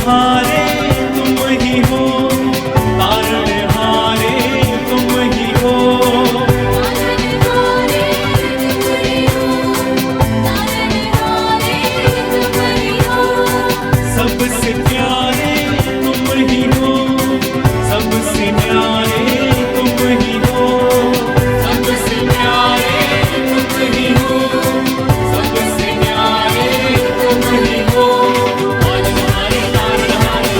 हारे तुम ही हो, तारणहारे तुम ही हो। सबसे प्यारे तुम ही हो, सबसे प्यारे तुम ही हो, सबसे प्यारे तुम ही हो, सबसे प्यारे तुम ही हो। तारणहारे तारणहारे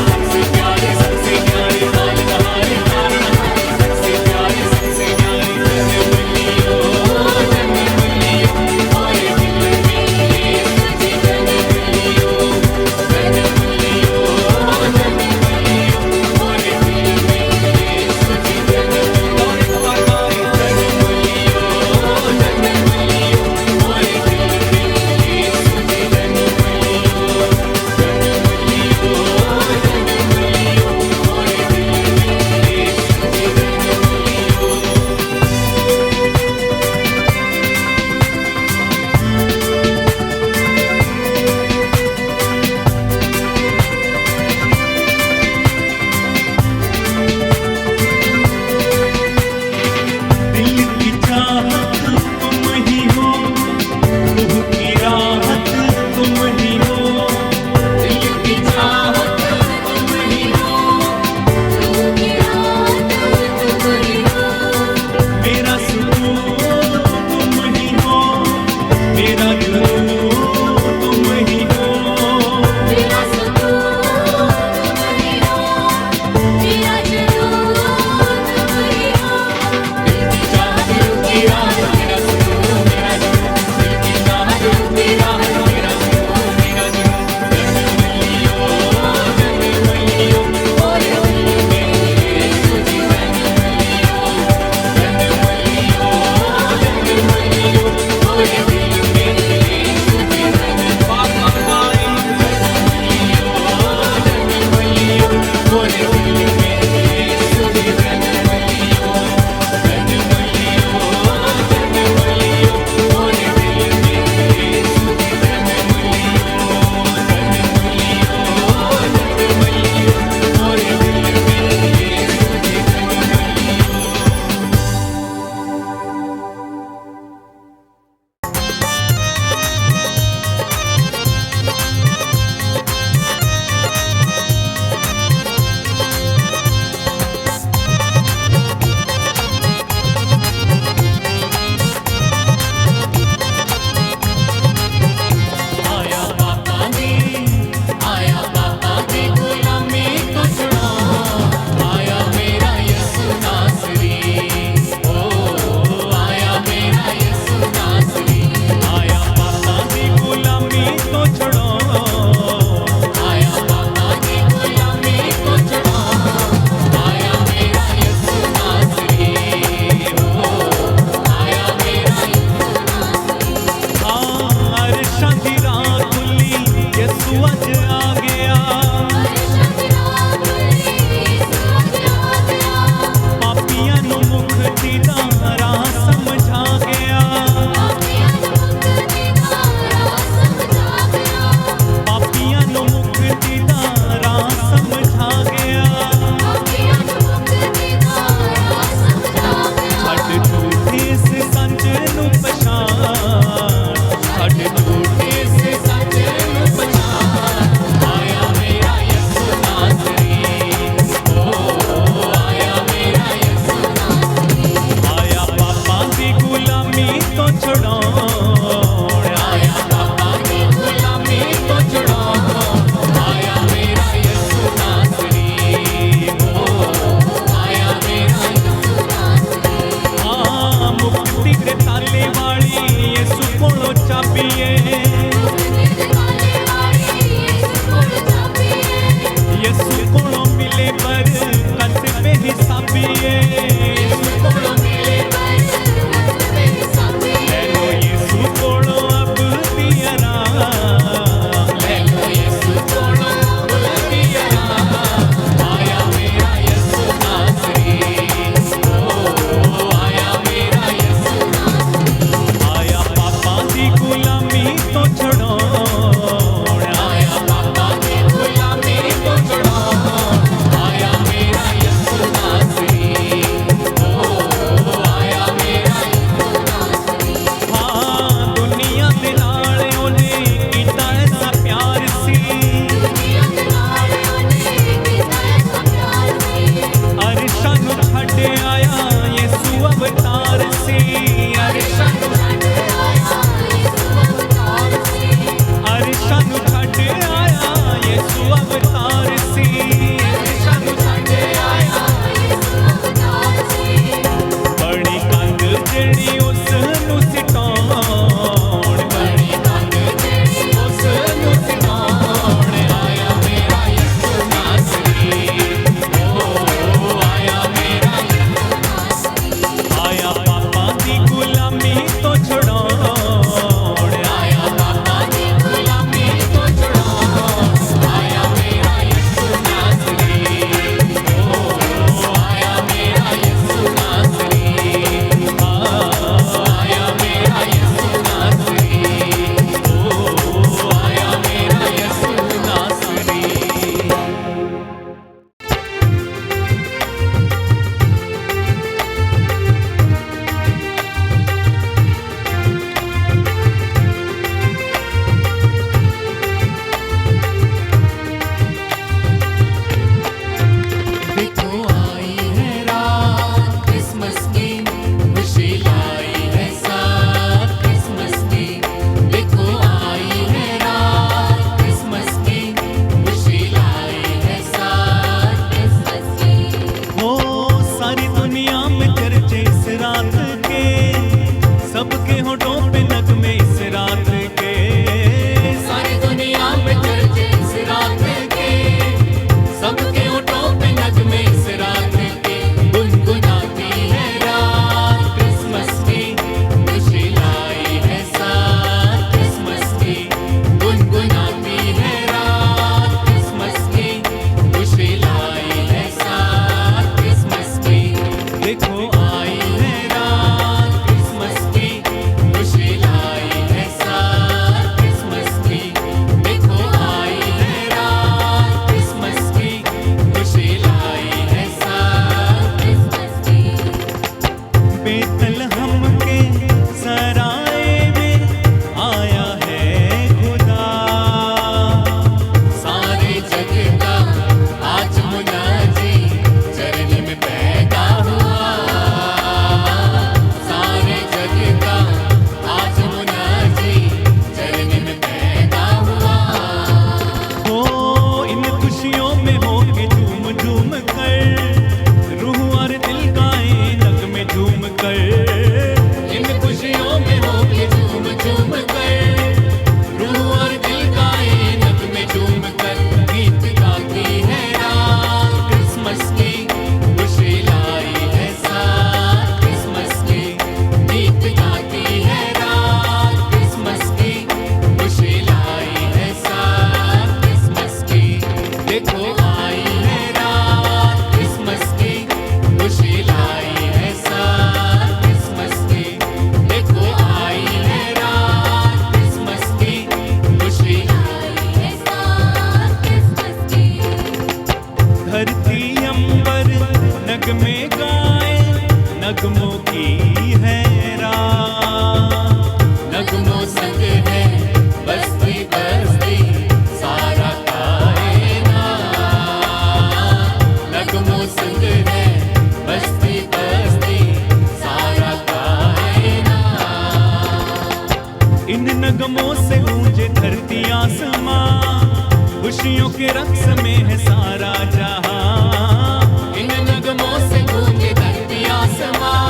रक्स में है सारा जहां, इन नगमों से गूंजे धरती आसमां,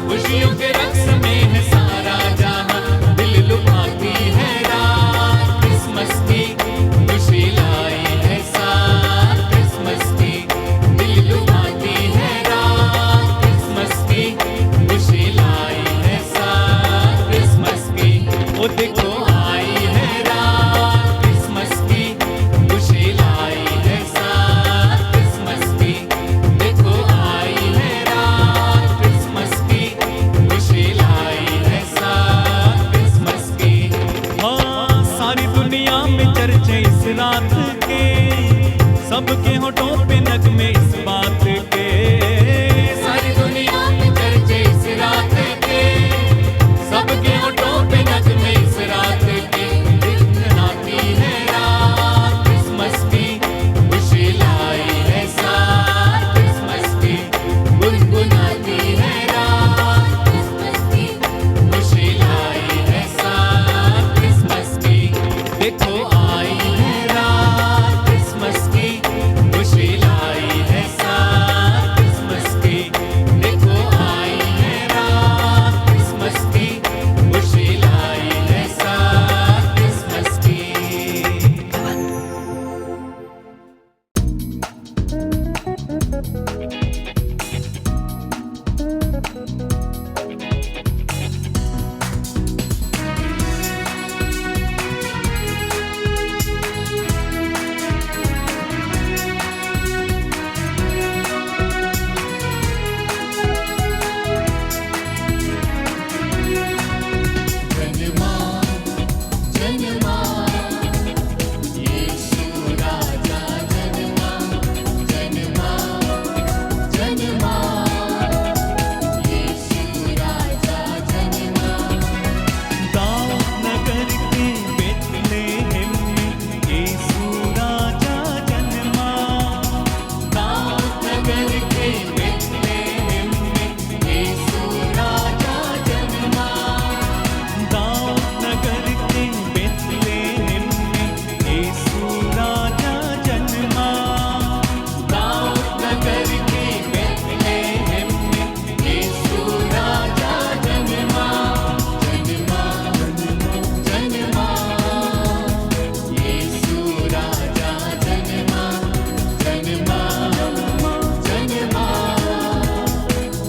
खुशियों के रक्स में है सारा जहां, दिल लुभाती है रात क्रिसमस की, खुशी लाई है साथ क्रिसमस की, दिल लुभाती है रात क्रिसमस की, खुशी लाई है साथ क्रिसमस की। ओ देखो आई है रात क्रिसमस की, खुशी लाई है साथ क्रिसमस की, देखो आई है रात क्रिसमस की, खुशी लाई है साथ क्रिसमस की। हाँ, सारी दुनिया में चर्चे इस रात के, सबके होठों पे नगमे इस बात के, सारी दुनिया में चर्चे इस रात के, सबके होठों पे नगमे इस रात के, गुनगुनाती है रात क्रिसमस की, खुशी लाई है साथ क्रिसमस की, गुनगुनाती है रात क्रिसमस की, खुशी लाई है साथ क्रिसमस की। देखो आई है रात क्रिसमस की, खुशी लाई है साथ क्रिसमस की, देखो आई है रात क्रिसमस की, खुशी लाई है साथ क्रिसमस की। जन्मा जन्मा यीशु राजा जन्मा, जन्मा जन्मा यीशु राजा जन्मा। दाऊद नगर के बेथलेहम में यीशु राजा जन्मा, दाऊद नगर के बेथलेहम में यीशु राजा जन्मा, दाऊद नगर के बेथलेहम में यीशु राजा जन्मा, दाऊद नगर के बेथलेहम में यीशु राजा जन्मा, जन्मा जन्मा यीशु राजा जन्मा, जन्मा जन्मा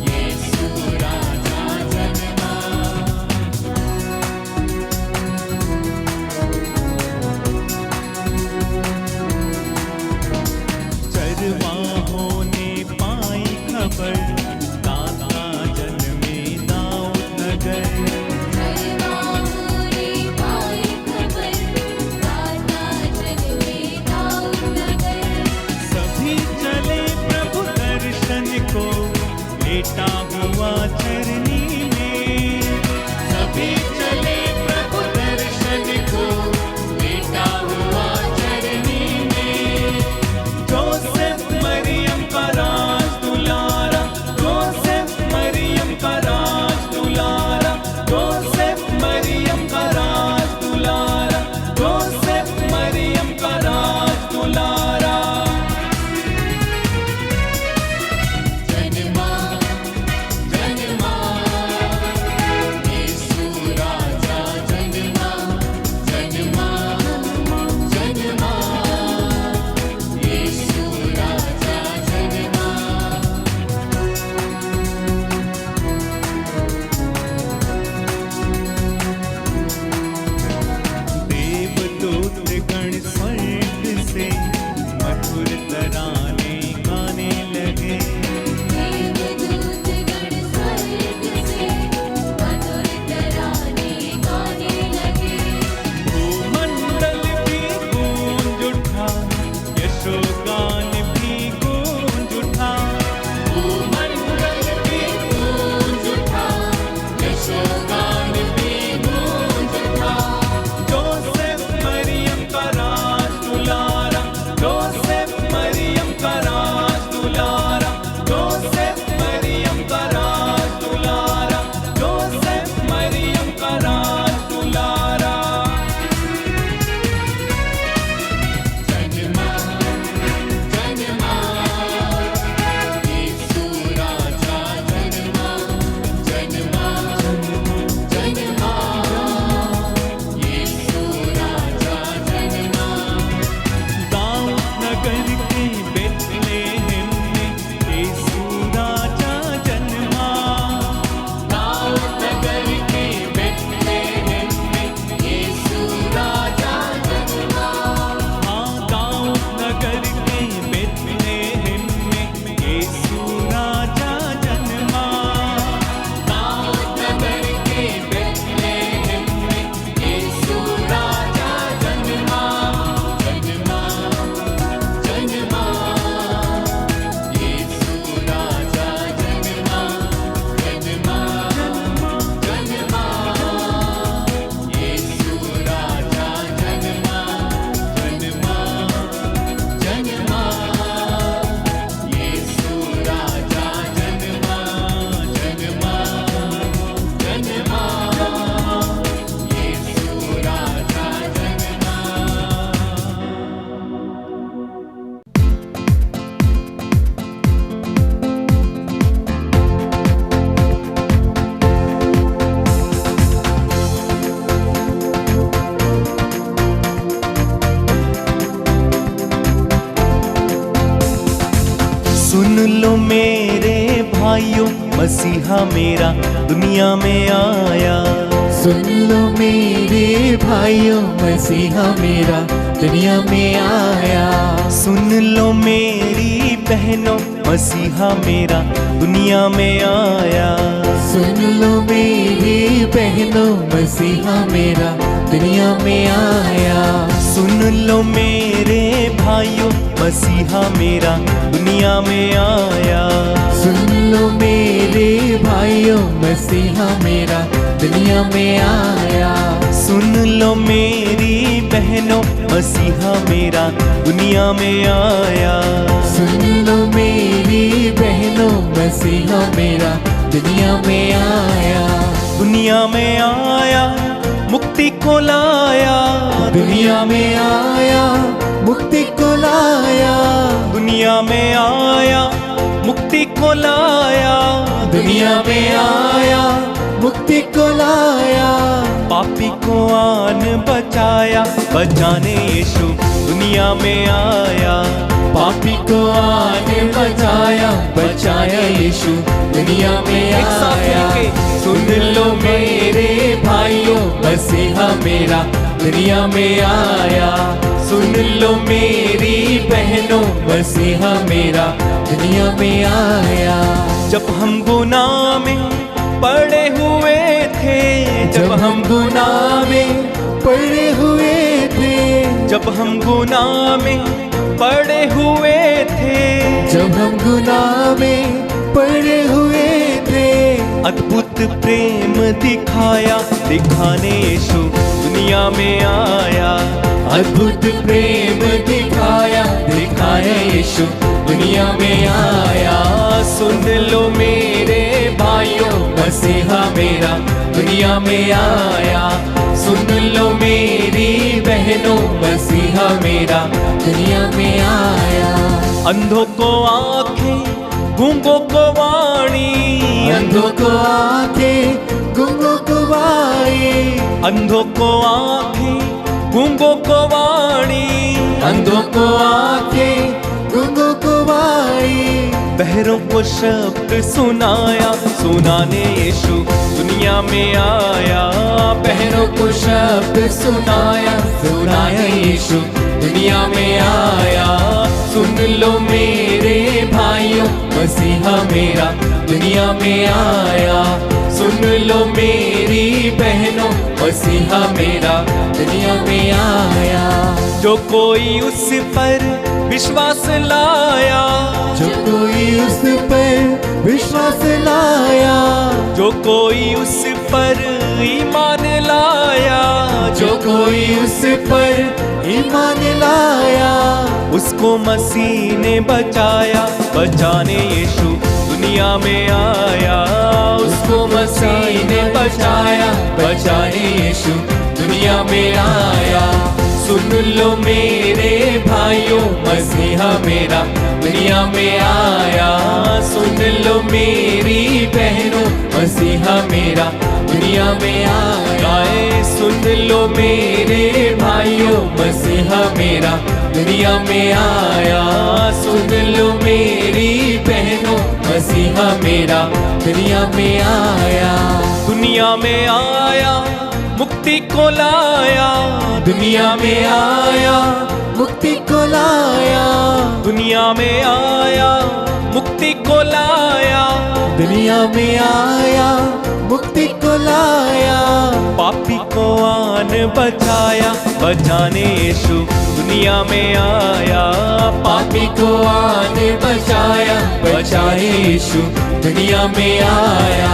यीशु राजा जन्मा। चरवाहों ने पाई खबर, दाता जन्मे दाऊद नगर, सभी चले प्रभु दर्शन को, लेटा हुआ चरनी में, सभी चले प्रभु दर्शन को, लेटा हुआ चरनी में। जोसेफ मरियम का राज दुलारा, जोसेफ मरियम का राज दुलारा, जोसेफ मरियम का राज दुलारा, जोसेफ मरियम का राज दुलारा। जन्मा जन्मा यीशु राजा जन्मा, जन्मा जन्मा यीशु राजा जन्मा। देवदूत गण स्वर्ग से मधुर तराने गाने लगे, भूमंडल भी गूंज उठा, यशोगान भी गूंज उठा, भूमंडल भी गूंज उठा, यशोगान भी गूंज उठा। जोसेफ मरियम का राज दुलारा, सुन लो मेरे भाइयों, मसीहा मेरा दुनिया में आया। सुन लो मेरे भाइयों, मसीहा मेरा दुनिया में आया। सुन लो मेरी बहनों, मसीहा मेरा दुनिया में आया। सुन लो मेरी बहनों, मसीहा मेरा दुनिया में आया। सुन लो मेरे भाइयों, मसीहा मेरा दुनिया में आया। सुन लो मेरे भाइयों, मसीहा मेरा दुनिया में आया। सुन लो मेरी बहनों, मसीहा मेरा दुनिया में आया। सुन लो मेरी बहनों, मसीहा मेरा दुनिया में आया। दुनिया में आया, मुक्ति को लाया। दुनिया में आया, मुक्ति को लाया। दुनिया में आया, मुक्ति को लाया। दुनिया में आया, मुक्ति को लाया। पापी को आन बचाया, बचाने यीशु दुनिया में आया। पापी को आने बचाया, बचाया यीशु दुनिया में एक साथ आया। मिलके सुन लो मेरे भाइयों, मसीहा मेरा दुनिया में आया। सुन लो मेरी बहनों, मसीहा मेरा दुनिया में आया। जब हम गुनाह में पड़े हुए थे, जब हम गुनाह में पड़े हुए थे, जब हम गुनाह में पड़े हुए थे, जब हम गुनाह में पड़े हुए थे, अद्भुत प्रेम दिखाया, दिखाने यीशु दुनिया में आया। अद्भुत प्रेम दिखाया, दिखाया यीशु दुनिया में आया। सुन लो मेरे भाइयों, मसीहा मेरा दुनिया में आया। सुन लो मेरी बहनों, मसीहा मेरा दुनिया में आया। अंधों को आंखें, गूंगों को वाणी, अंधों को आंखें, गूंगों को वाणी, अंधों को आंखें, गूंगों को वाणी, अंधों को आंखें, गूंगों को वाणी, बहरों को शब्द सुनाया, सुनाने यीशु दुनिया में आया। बहरों को शब्द सुनाया, सुनाया यीशु दुनिया में आया। सुन लो मेरे भाइयों, मसीहा मेरा दुनिया में आया। सुन लो मेरी बहनों, मसीहा मेरा दुनिया में आया। जो कोई उस पर विश्वास लाया, जो कोई उस पर विश्वास लाया, जो कोई उस पर ईमान लाया, जो कोई उस पर ईमान लाया, उसको मसीह ने बचाया, बचाने यीशु दुनिया में आया। उसको मसीह ने बचाया, बचाने यीशु दुनिया में आया। सुन लो मेरे भाइयों, मसीहा मेरा दुनिया में आया। सुन लो मेरी बहनों, मसीहा मेरा दुनिया में आया। सुन लो मेरे भाइयों, मसीहा मेरा दुनिया में आया। सुन लो मेरी बहनों, मसीहा मेरा दुनिया में आया। दुनिया में आया, मुक्ति को लाया, दुनिया में आया, मुक्ति को लाया। दुनिया में आया, मुक्ति को लाया, दुनिया में आया, मुक्ति को लाया। पापी को आन बचाया, बचाने यीशु दुनिया में आया। पापी को आने बचाया, बचाए यीशु दुनिया में आया।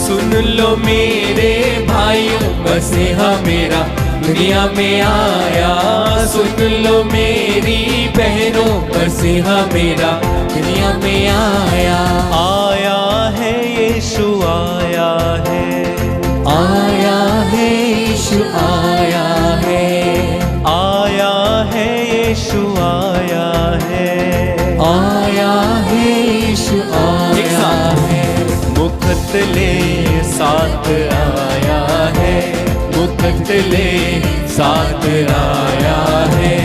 सुन लो मेरे भाइयों, मसीहा मेरा दुनिया में आया। सुन लो मेरी बहनों, मसीहा मेरा दुनिया में आया। आया है यीशु, आया है, आया है यीशु, आया है, आया है यीशु, आया है, आया है यीशु, आया है। मुकतले साथ आया है, मुकतले साथ आया है।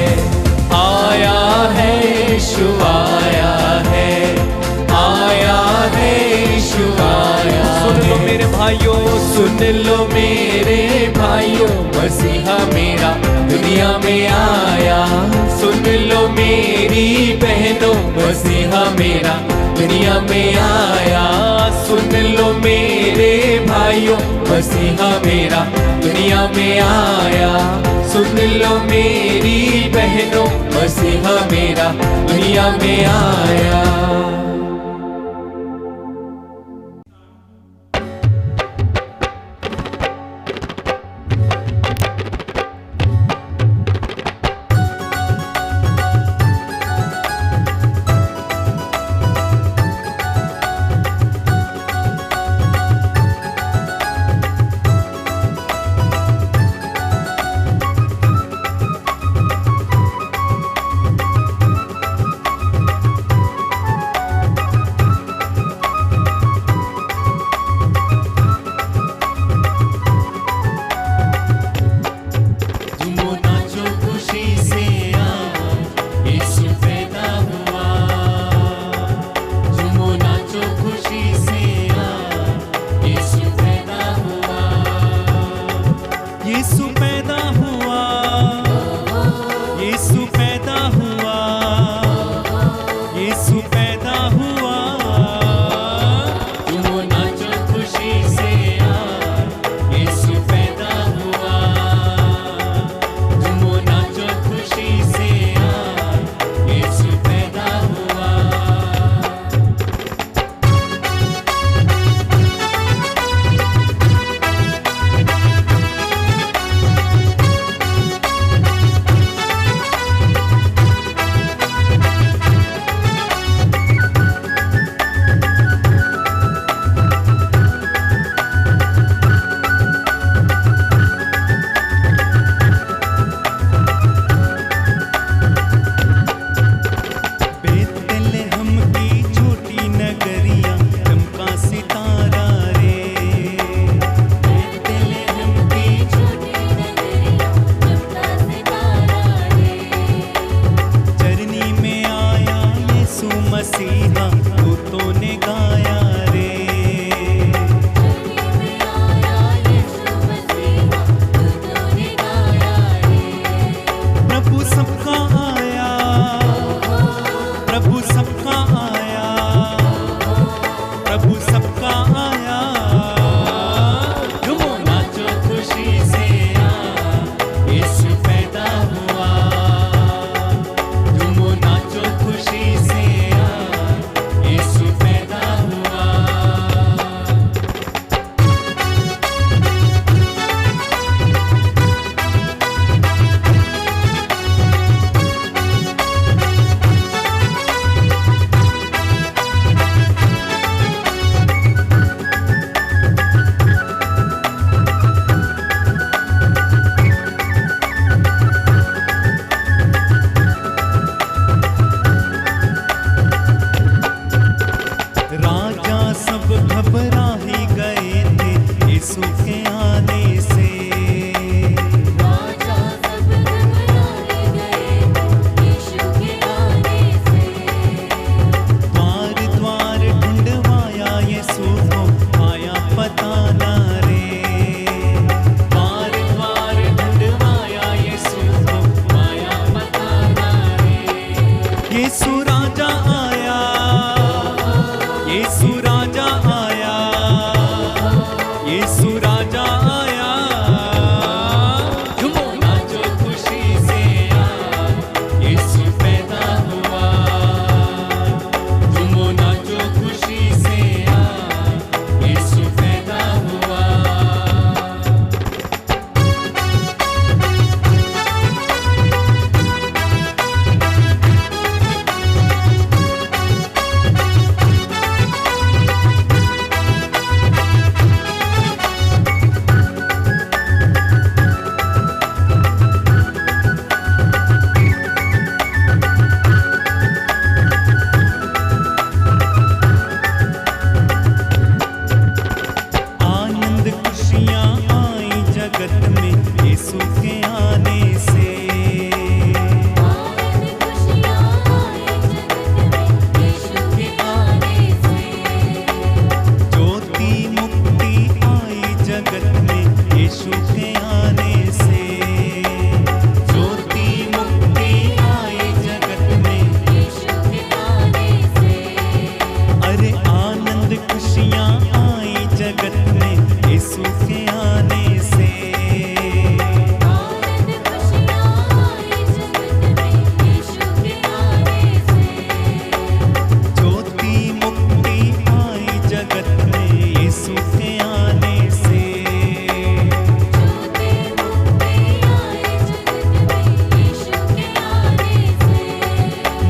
आया है यीशु, आया है, सुन लो मेरे भाइयों, मसीहा मेरा दुनिया में आया। सुन लो मेरी बहनों, मसीहा मेरा दुनिया में आया। सुन लो मेरे भाइयों, मसीहा मेरा दुनिया में आया। सुन लो मेरी बहनों, मसीहा मेरा दुनिया में आया।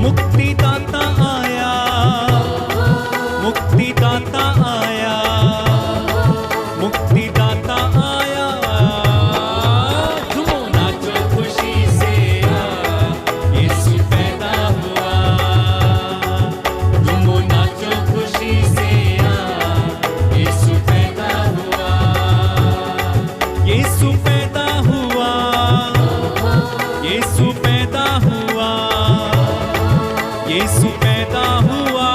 मुक्तिदाता आया, मुक्तिदाता आया, मुक्तिदाता आया। झूमो नाचो खुशी से यीशु पैदा हुआ। झूमो नाचो खुशी से यीशु पैदा हुआ। यीशु पैदा हुआ, यीशु पैदा हुआ, यीशु पैदा हुआ।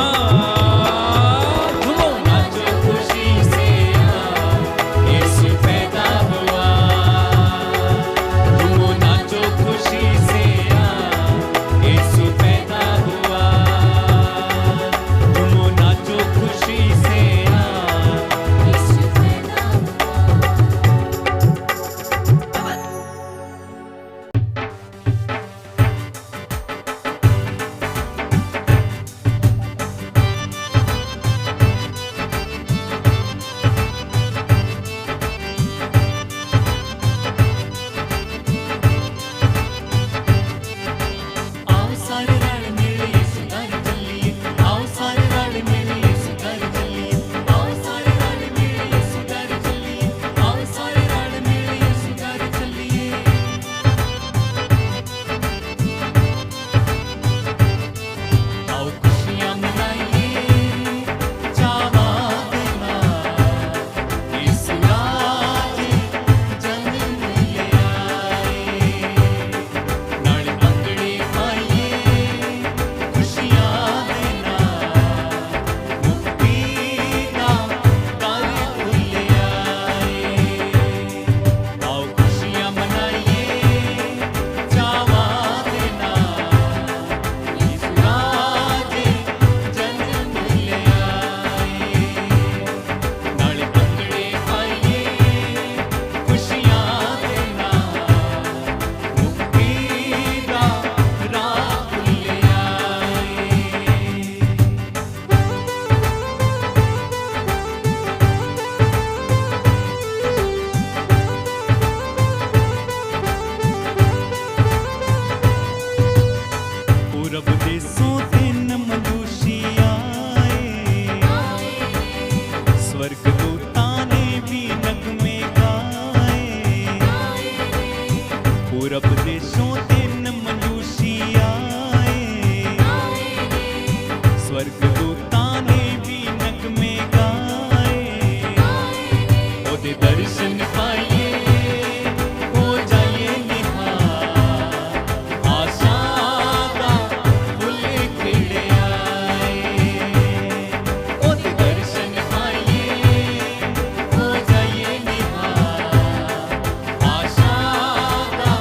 झूमो नाचो खुशी से यीशु पैदा हुआ। झूमो नाचो खुशी से यीशु पैदा हुआ। झूमो नाचो खुशी से यीशु पैदा आओ सारे रल मिल यीशु घर चलिए। आओ सारे रल मिल यीशु घर चलिए। आओ सारे रल मिल यीशु घर चलिए। आओ सारे रल मिल यीशु घर चलिए। आओ खुशियाँ मनाइए चावा देना। यीशु राज जन्म ले आए। नाल अंगड़े आइए खुशियाँ देना। मुक्ति का द्वार खुले आए। आओ खुशियाँ मनाइए चावा देना। यीशु राज जन्म ले आए। नाल अंगड़े आइए खुशियाँ देना। मुक्ति का राह खुले आए। पूरब देशों दिन मनुष्य आए, स्वर्गदूतां ने भी नगमे गाए। पूरब देशों दिन मनुष्य आए, स्वर्गदूतां ने भी नगमे गाए। ओदे दर्शन पाइए हो जाइए निहार। आशा का फूल खिले आए। ओदे दर्शन पाइए हो जाइए निहार। आशा का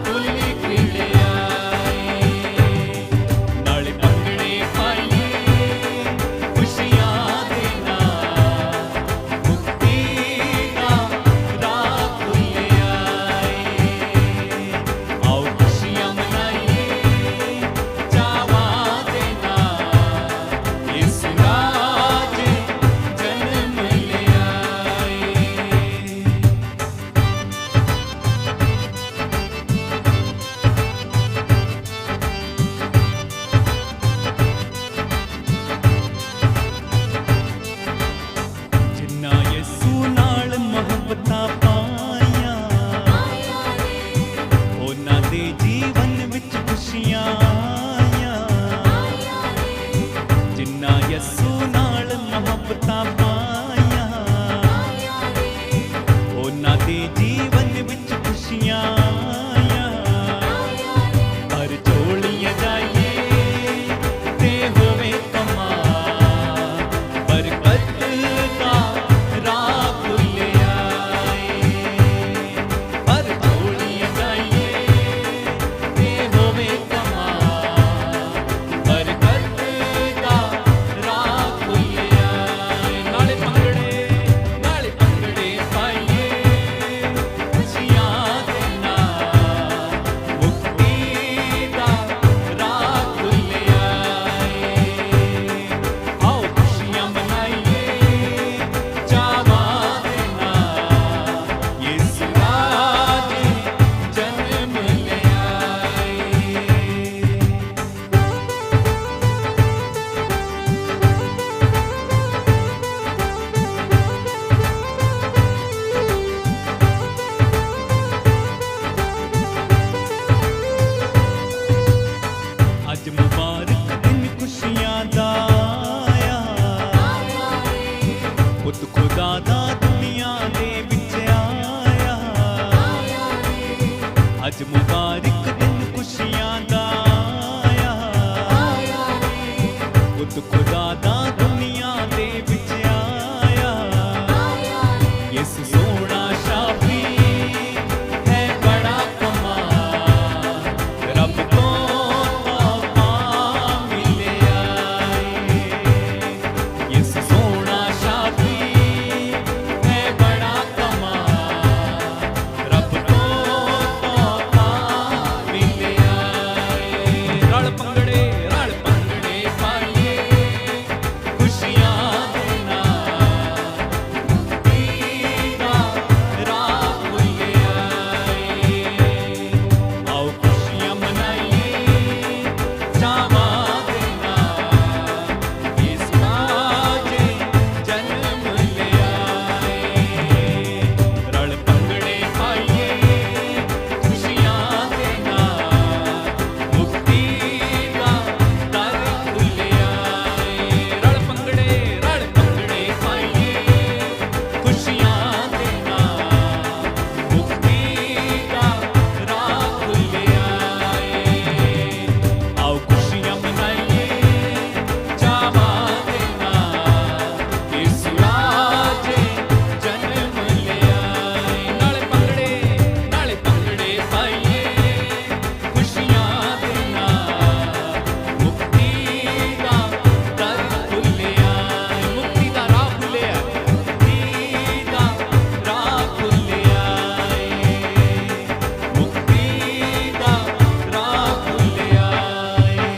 फूल खिले आए। नाल अंगड़े पाइए ਪੁੱਤ ਖੁਦਾ ਦਾ ਦੁਨੀਆ ਦੇ ਵਿੱਚ ਆਇਆ ਅੱਜ ਮੁਬਾਰਕ ਦਿਨ ਖੁਸ਼ੀਆਂ ਦਾ ਆਇਆ ਪੁੱਤ ਖੁਦਾ ਦਾ ਦੁਨੀਆ ਦੇ ਵਿੱਚ ਆਇਆ ਯਿਸੂ ਸੋਹਣਾ ਸ਼ਾਫੀ ਹੈ ਬੜਾ ਕਮਾਲ ਰੱਬ ਤੋਂ ਤੋਹਫਾ ਮਿਲਿਆ ਏ ਯਿਸੂ ਸੋਹਣਾ ਸ਼ਾਫੀ ਹੈ ਬੜਾ ਕਮਾਲ ਰੱਬ ਤੋਂ ਤੋਹਫਾ ਮਿਲਿਆ ਏ ਰਲ ਪੰਗੜੇ ਪਾਈਏ ਖੁਸ਼ੀਆਂ ਦੇ ਨਾਲ ਦੀਦਾ ਰਾਹ ਖੁੱਲਿਆ ਏ ਆਓ ਖੁਸ਼ੀਆਂ ਮਨਾਈਏ ਚਾਵਾਂ ਦੇ ਨਾਲ ਇਸ ਰਾਜੇ ਜਨਮ ਲਿਆ ਏ ਰਲ ਪੰਗੜੇ ਪਾਈਏ ਖੁਸ਼ੀਆਂ ਦੇ ਨਾਲ ਮੁਕਤੀ ਦਾ ਦਰ ਖੁੱਲਿਆ ਏ ਰਲ ਪੰਗੜੇ ਪਾਈਏ ਖੁਸ਼ੀਆਂ ਦੇ ਨਾਲ ਮੁਕਤੀ ਦਾ ਰਾਹ ਖੁੱਲਿਆ ਏ ਆਓ ਖੁਸ਼ੀਆਂ ਮਨਾਈਏ ਚਾਵਾਂ ਦੇ ਨਾਲ ਇਸ ਰਾਜੇ ਜਨਮ ਲਿਆ ਏ ਨਾਲੇ ਪੰਗੜੇ ਪਾਈਏ ਖੁਸ਼ੀਆਂ ਦੇ ਨਾਲ ਮੁਕਤੀ ਦਾ ਦਰ ਖੁੱਲਿਆ ਏ ਮੁਕਤੀ ਦਾ ਰਾਹ ਖੁੱਲਿਆ ਮੁਕਤੀ ਦਾ ਰਾਹ ਖੁੱਲਿਆ ਏ ਮੁਕਤੀ ਦਾ ਰਾਹ ਖੁੱਲਿਆ ਏ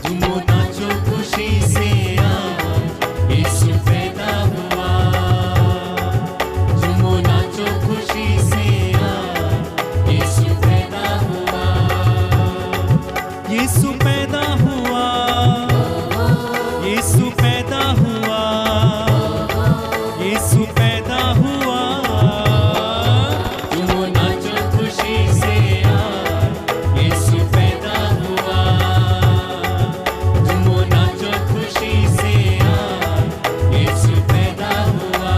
झूमो नाचो खुशी से यीशु पैदा हुआ झूमो नाचो खुशी से यीशु पैदा हुआ यीशु पैदा हुआ यीशु पैदा हुआ यीशु पैदा हुआ झूमो नाचो खुशी से यीशु पैदा हुआ झूमो नाचो खुशी से यीशु पैदा हुआ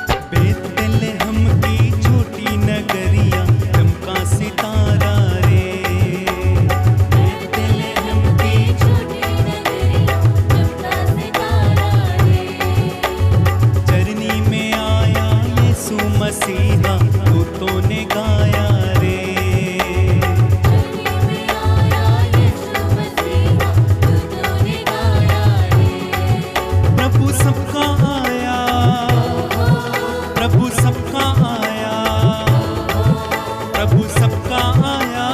बेतलहम की छोटी नगरिया चमका सितारा रे बेतलहम की छोटी नगरिया चमका सितारा रे चरनी में आया यीशु मसीहा दूतों ने गाया रे चरनी में आया यीशु मसीहा दूतों ने गाया रे प्रभु सबका आया प्रभु सबका आया प्रभु सबका आया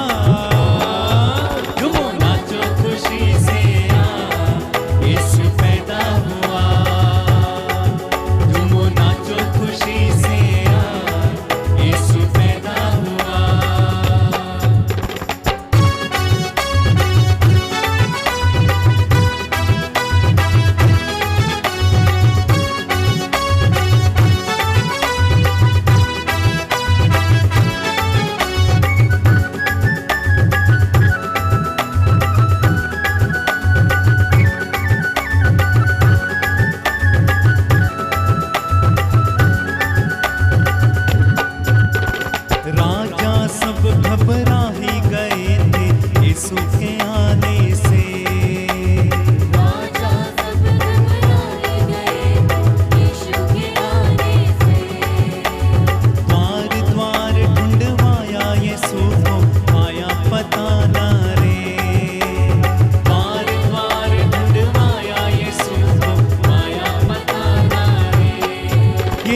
झूमो नाचो खुशी से यीशु पैदा हुआ झूमो नाचो खुशी से यीशु पैदा हुआ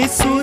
यीशु